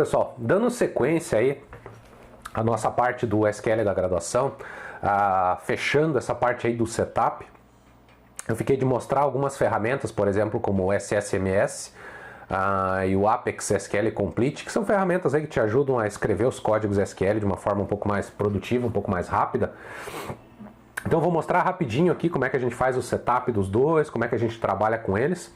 Pessoal, dando sequência aí a nossa parte do SQL da graduação, fechando essa parte aí do setup, eu fiquei de mostrar algumas ferramentas, por exemplo, como o SSMS e o Apex SQL Complete, que são ferramentas aí que te ajudam a escrever os códigos SQL de uma forma um pouco mais produtiva, um pouco mais rápida. Então eu vou mostrar rapidinho aqui como é que a gente faz o setup dos dois, como é que a gente trabalha com eles.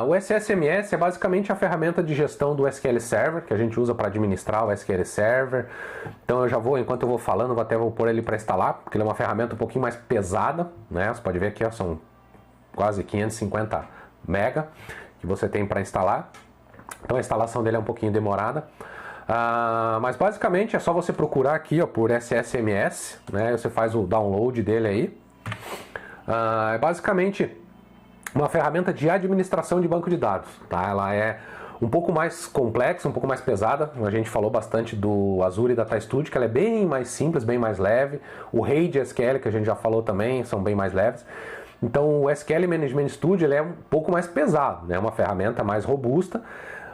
O SSMS é basicamente a ferramenta de gestão do SQL Server, que a gente usa para administrar o SQL Server. Então eu já vou, enquanto eu vou falando, vou pôr ele para instalar, porque ele é uma ferramenta um pouquinho mais pesada, né? Você pode ver aqui, ó, são quase 550 mega que você tem para instalar. Então a instalação dele é um pouquinho demorada. Mas basicamente é só você procurar aqui, ó, por SSMS, né? Você faz o download dele aí. É basicamente uma ferramenta de administração de banco de dados, tá? Ela é um pouco mais complexa, um pouco mais pesada. A gente falou bastante do Azure Data Studio, que ela é bem mais simples, bem mais leve. O RAID SQL, que a gente já falou também, são bem mais leves. Então o SQL Management Studio ele é um pouco mais pesado, né? É uma ferramenta mais robusta,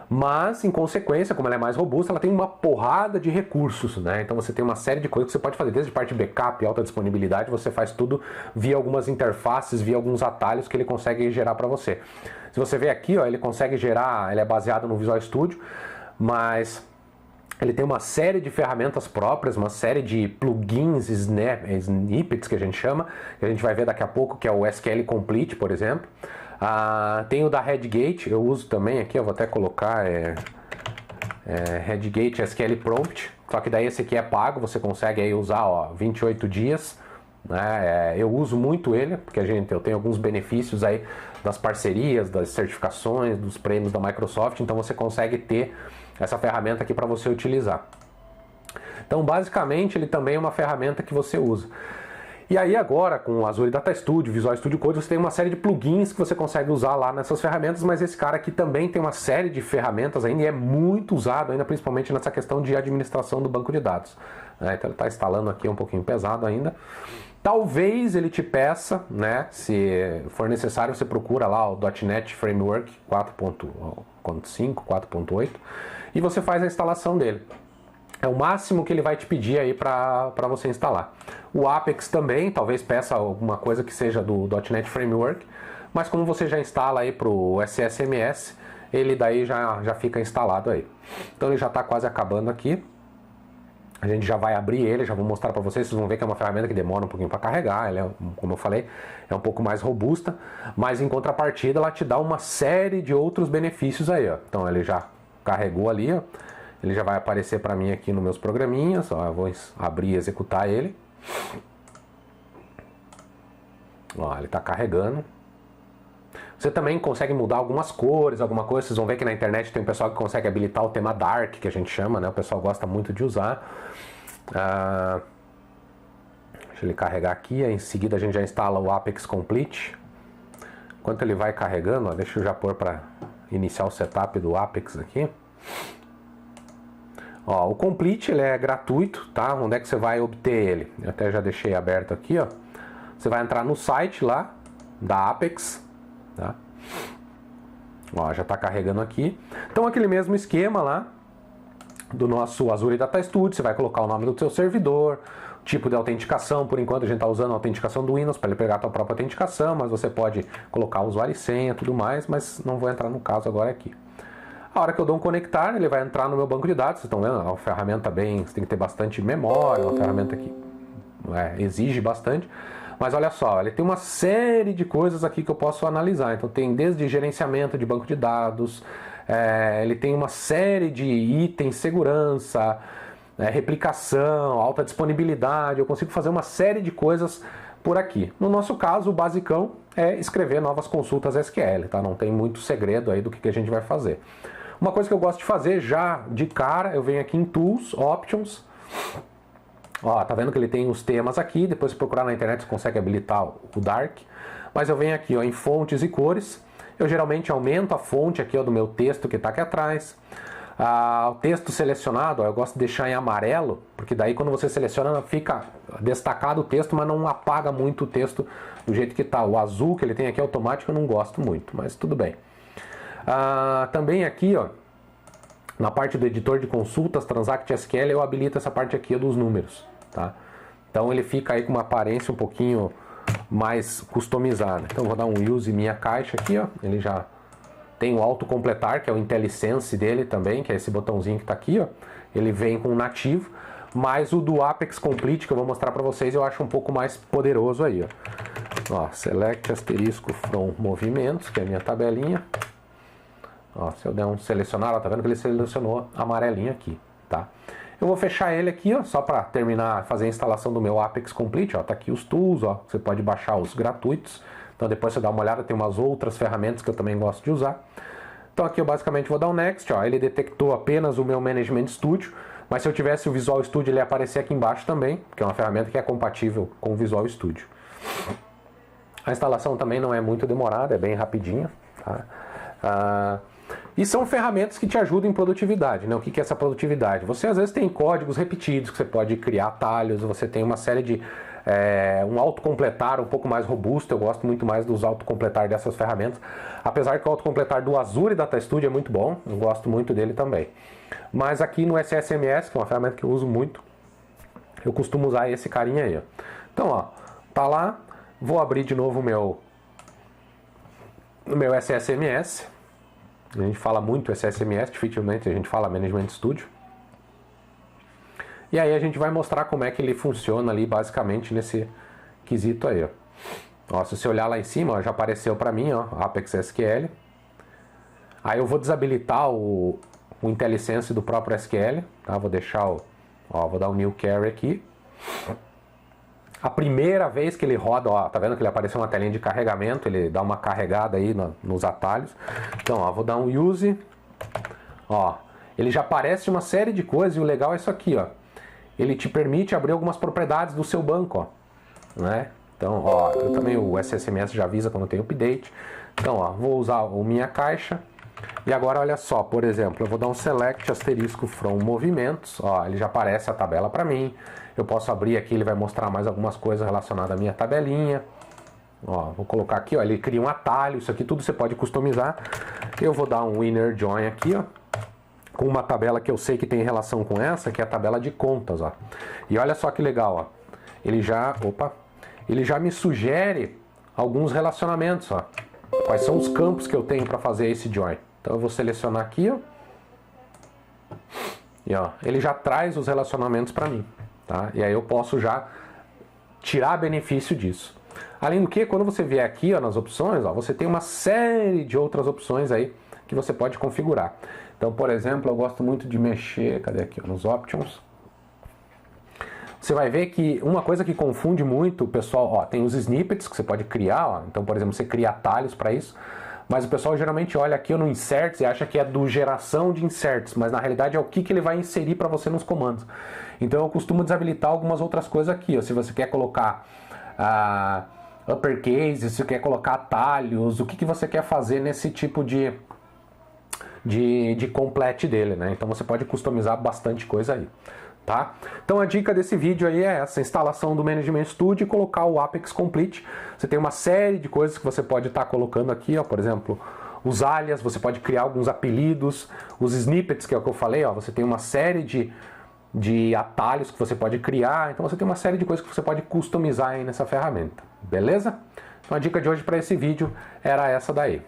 mas em consequência, como ela é mais robusta, ela tem uma porrada de recursos, né? Então você tem uma série de coisas que você pode fazer, desde parte de backup, alta disponibilidade, você faz tudo via algumas interfaces, via alguns atalhos que ele consegue gerar para você. Se você ver aqui, ó, ele consegue gerar, ele é baseado no Visual Studio, mas ele tem uma série de ferramentas próprias, uma série de plugins, snippets que a gente chama, que a gente vai ver daqui a pouco, que é o SQL Complete, por exemplo. Tem o da Redgate, eu uso também aqui, eu vou até colocar Redgate SQL Prompt, só que daí esse aqui é pago, você consegue aí usar, ó, 28 dias, né? Eu uso muito ele, porque eu tenho alguns benefícios aí das parcerias, das certificações, dos prêmios da Microsoft, então você consegue ter essa ferramenta aqui para você utilizar. Então basicamente ele também é uma ferramenta que você usa. E aí agora com o Azure Data Studio, Visual Studio Code, você tem uma série de plugins que você consegue usar lá nessas ferramentas, mas esse cara aqui também tem uma série de ferramentas ainda e é muito usado ainda, principalmente nessa questão de administração do banco de dados. Então ele está instalando aqui um pouquinho pesado ainda. Talvez ele te peça, né, se for necessário, você procura lá o .NET Framework 4.5, 4.8 e você faz a instalação dele. É o máximo que ele vai te pedir aí para você instalar. O Apex também, talvez peça alguma coisa que seja do .NET Framework, mas como você já instala aí para o SSMS, ele daí já fica instalado aí. Então ele já está quase acabando aqui. A gente já vai abrir ele, já vou mostrar para vocês vão ver que é uma ferramenta que demora um pouquinho para carregar, ela é, como eu falei, é um pouco mais robusta, mas em contrapartida ela te dá uma série de outros benefícios aí, ó. Então ele já carregou ali, ó. Ele já vai aparecer para mim aqui nos meus programinhas, ó, eu vou abrir e executar ele. Ó, ele está carregando. Você também consegue mudar algumas cores, alguma coisa. Vocês vão ver que na internet tem um pessoal que consegue habilitar o tema Dark, que a gente chama, né? O pessoal gosta muito de usar. Deixa ele carregar aqui. Em seguida a gente já instala o Apex Complete. Enquanto ele vai carregando, ó, deixa eu já pôr para iniciar o setup do Apex aqui. Ó, o Complete ele é gratuito, tá? Onde é que você vai obter ele? Eu até já deixei aberto aqui, ó. Você vai entrar no site lá da Apex, tá? Ó, já está carregando aqui. Então aquele mesmo esquema lá do nosso Azure Data Studio, você vai colocar o nome do seu servidor, tipo de autenticação. Por enquanto a gente está usando a autenticação do Windows para ele pegar a sua própria autenticação, mas você pode colocar usuário e senha e tudo mais, mas não vou entrar no caso agora aqui. A hora que eu dou um conectar, ele vai entrar no meu banco de dados. Vocês estão vendo? É uma ferramenta bem... Você tem que ter bastante memória, uma ferramenta que exige bastante. Mas olha só, ele tem uma série de coisas aqui que eu posso analisar. Então tem desde gerenciamento de banco de dados, ele tem uma série de itens, segurança, replicação, alta disponibilidade. Eu consigo fazer uma série de coisas por aqui. No nosso caso, o basicão é escrever novas consultas SQL, tá? Não tem muito segredo aí do que a gente vai fazer. Uma coisa que eu gosto de fazer já de cara, eu venho aqui em Tools, Options. Ó, tá vendo que ele tem os temas aqui, depois se procurar na internet você consegue habilitar o Dark. Mas eu venho aqui, ó, em fontes e cores. Eu geralmente aumento a fonte aqui, ó, do meu texto que está aqui atrás. O texto selecionado, ó, eu gosto de deixar em amarelo, porque daí quando você seleciona fica destacado o texto, mas não apaga muito o texto do jeito que está. O azul que ele tem aqui automático eu não gosto muito, mas tudo bem. Também aqui, ó, Na parte do editor de consultas, Transact SQL, eu habilito essa parte aqui dos números, tá? Então ele fica aí com uma aparência um pouquinho mais customizada. Então eu vou dar um use minha caixa aqui, ó. Ele já tem o autocompletar, que é o IntelliSense dele também, que é esse botãozinho que está aqui, ó. Ele vem com o nativo, mas o do Apex Complete, que eu vou mostrar para vocês, eu acho um pouco mais poderoso aí, ó. Select asterisco from movimentos, que é a minha tabelinha. Ó, se eu der um selecionar, ó, tá vendo que ele selecionou amarelinho aqui, tá? Eu vou fechar ele aqui, ó, só para terminar, fazer a instalação do meu Apex Complete, ó. Tá aqui os tools, ó. Você pode baixar os gratuitos. Então depois você dá uma olhada, tem umas outras ferramentas que eu também gosto de usar. Então aqui eu basicamente vou dar um Next, ó. Ele detectou apenas o meu Management Studio, mas se eu tivesse o Visual Studio ele ia aparecer aqui embaixo também, que é uma ferramenta que é compatível com o Visual Studio. A instalação também não é muito demorada, é bem rapidinha, tá? E são ferramentas que te ajudam em produtividade, né? O que é essa produtividade? Você às vezes tem códigos repetidos que você pode criar atalhos, você tem uma série de um autocompletar um pouco mais robusto. Eu gosto muito mais dos autocompletar dessas ferramentas, apesar que o autocompletar do Azure Data Studio é muito bom, eu gosto muito dele também. Mas aqui no SSMS, que é uma ferramenta que eu uso muito, eu costumo usar esse carinha aí, ó. Então, ó, tá lá, vou abrir de novo o meu SSMS. A gente fala muito SSMS, dificilmente a gente fala Management Studio. E aí a gente vai mostrar como é que ele funciona ali basicamente nesse quesito aí, ó. Ó, se você olhar lá em cima, ó, já apareceu para mim, ó, Apex SQL. Aí eu vou desabilitar o IntelliSense do próprio SQL, tá? Vou deixar vou dar um New Query aqui. A primeira vez que ele roda, ó, tá vendo que ele apareceu uma telinha de carregamento, ele dá uma carregada aí nos atalhos. Então, ó, vou dar um Use, ó, ele já aparece uma série de coisas e o legal é isso aqui, ó. Ele te permite abrir algumas propriedades do seu banco, ó, né? Então, ó, eu também o SSMS já avisa quando tem update. Então, ó, vou usar o minha caixa. E agora, olha só, por exemplo, eu vou dar um select asterisco from movimentos, ó, ele já aparece a tabela para mim. Eu posso abrir aqui, ele vai mostrar mais algumas coisas relacionadas à minha tabelinha. Ó, vou colocar aqui, ó, ele cria um atalho, isso aqui tudo você pode customizar. Eu vou dar um inner join aqui, ó, com uma tabela que eu sei que tem relação com essa, que é a tabela de contas, ó. E olha só que legal, ó. Ele já me sugere alguns relacionamentos, ó. Quais são os campos que eu tenho para fazer esse join. Então eu vou selecionar aqui, ó. E ó, ele já traz os relacionamentos para mim, tá? E aí eu posso já tirar benefício disso. Além do que, quando você vier aqui, ó, nas opções, ó, você tem uma série de outras opções aí que você pode configurar. Então, por exemplo, eu gosto muito de mexer, cadê aqui, ó, nos options. Você vai ver que uma coisa que confunde muito o pessoal, ó, tem os snippets que você pode criar, ó, então, por exemplo, você cria atalhos para isso, mas o pessoal geralmente olha aqui no inserts e acha que é do geração de inserts, mas na realidade é o que ele vai inserir para você nos comandos. Então eu costumo desabilitar algumas outras coisas aqui, ó, se você quer colocar uppercase, se você quer colocar atalhos, o que você quer fazer nesse tipo de complete dele, né? Então você pode customizar bastante coisa aí, tá? Então a dica desse vídeo aí é essa, instalação do Management Studio e colocar o Apex Complete. Você tem uma série de coisas que você pode estar colocando aqui, ó, por exemplo, os alias, você pode criar alguns apelidos, os snippets, que é o que eu falei, ó, você tem uma série de atalhos que você pode criar, então você tem uma série de coisas que você pode customizar aí nessa ferramenta, beleza? Então a dica de hoje para esse vídeo era essa daí.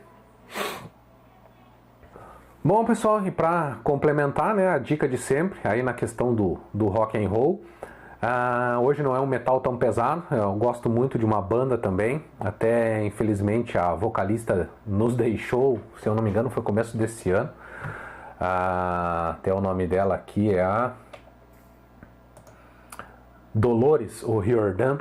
Bom, pessoal, e para complementar, né, a dica de sempre, aí na questão do rock and roll, hoje não é um metal tão pesado, eu gosto muito de uma banda também, até infelizmente a vocalista nos deixou, se eu não me engano foi começo desse ano, até o nome dela aqui é a Dolores O'Riordan.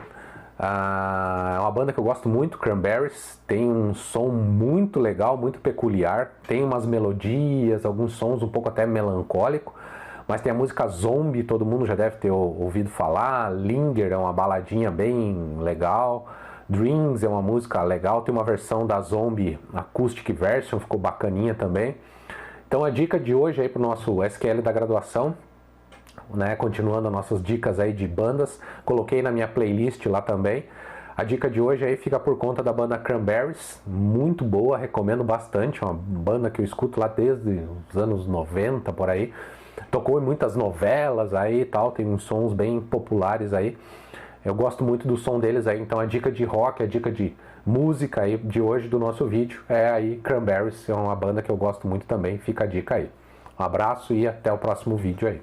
É uma banda que eu gosto muito, Cranberries, tem um som muito legal, muito peculiar, tem umas melodias, alguns sons um pouco até melancólico, mas tem a música Zombie, todo mundo já deve ter ouvido falar, Linger é uma baladinha bem legal, Dreams é uma música legal, tem uma versão da Zombie Acoustic Version, ficou bacaninha também. Então a dica de hoje aí pro nosso SQL da graduação, né, continuando as nossas dicas aí de bandas, coloquei na minha playlist lá também, A dica de hoje aí fica por conta da banda Cranberries, muito boa, recomendo bastante, é uma banda que eu escuto lá desde os anos 90 por aí. Tocou em muitas novelas aí e tal, tem uns sons bem populares aí. Eu gosto muito do som deles aí, então a dica de rock, a dica de música aí de hoje do nosso vídeo é aí Cranberries, é uma banda que eu gosto muito também, fica a dica aí. Um abraço e até o próximo vídeo aí.